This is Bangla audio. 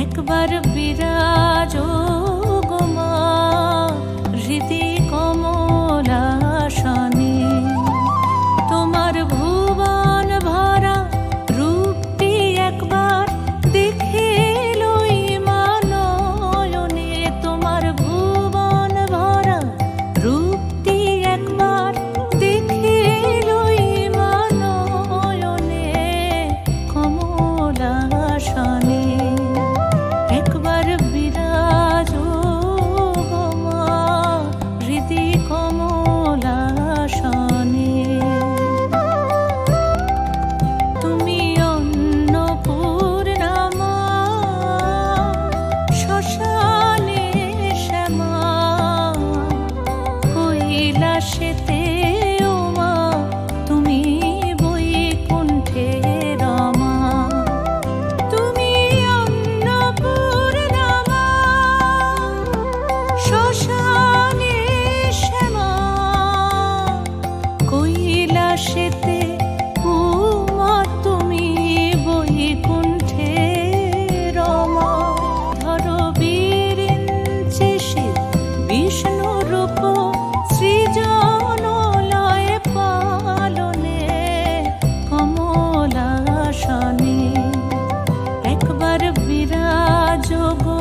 একবার বিরাজ গো মা হৃদি কমলাসনে। তোমার ভুবন ভরা রূপটি একবার দেখে লই মা নয়নে। তোমার ভুবন ভরা রূপটি একবার দেখে লই মা নয়নে কমলাসনে। একবার বিরাজ গো মা হৃদি কমলাসনে। তুমি অন্নপূর্ণা মা শ্মশানে শ্যামা কৈলাসেতে ও মা তুমি বৈকুণ্ঠে রমা। তুমি অন্নপূর্ণা মা শ্মশানে শ্যামা কৈলাসেতে ও মা তুমি বৈকুণ্ঠে রমা। ধরো বিরিঞ্চিষে বিষ্ণু রূপ সৃজন লয় পালনে কমলাসনে। একবার বিরাজ গো